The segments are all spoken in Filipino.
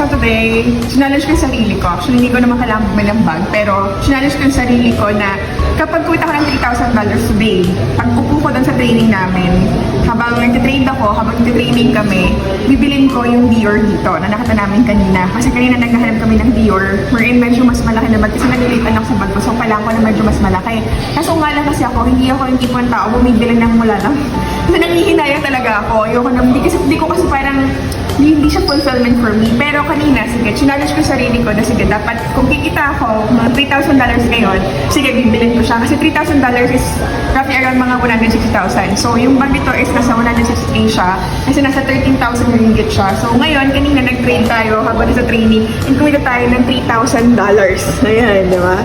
today, sinalish ko yung sarili ko. Actually, hindi ko naman kailangan bumili ng bag, pero sinalish ko yung sarili ko na kapag kumita ko ng $3,000 today, pag upo ko doon sa training namin, habang nagtitrain ako, habang nagtitraining kami, bibilin ko yung Dior dito na nakita namin kanina. Kasi kanina naghahanap kami ng Dior, wherein medyo mas malaki na bag kasi nalilitan ako sa bag ko. So, kailangan ko na medyo mas malaki. Kaso nga lang kasi ako, hindi ako yung tipong tao bumibili ng mula lang. Kasi nangihinayang talaga ako. Ayoko na, hindi ko kasi parang hindi siya fulfillment for me. Pero kanina, sige, challenge ko sarili ko na sige, dapat kung kikita ako mga $3,000 ngayon, sige, bibilin ko siya. Kasi $3,000 is roughly around mga 160,000. So, yung bag nito is nasa 160K siya. Kasi nasa 13,000 ringgit siya. So, ngayon, kanina nag-train tayo habang nasa training, and kumita tayo ng $3,000. Ayan, di ba?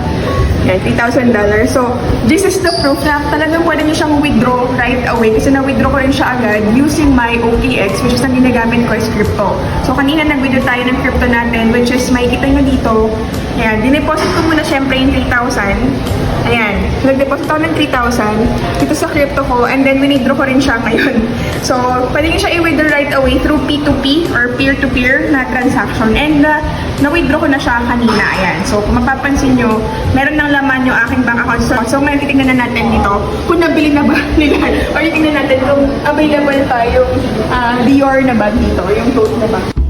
Yan, $3,000. So, this is the proof na talagang pwede niyo siyang withdraw right away. Kasi na-withdraw ko rin siya agad using my OKX, which is ang ginagamit ko is crypto. So, kanina nag-withdraw tayo ng crypto natin, which is makikita nyo dito. Ayan, dineposit ko muna syempre yung 3,000. Ayan, nag-deposit ako ng 3,000 dito sa crypto ko, and then withdraw ko rin siya ngayon. So, pwede nyo siya i-withdraw right away through P2P or peer-to-peer na transaction. And na-withdraw ko na siya kanina. Ayan, so kung mapapansin nyo, meron ng laman yung aking bank account. So, ngayon titignan na natin dito kung nabili na ba nila. Or titignan natin kung available pa yung Dior na bag dito, yung tote na bag.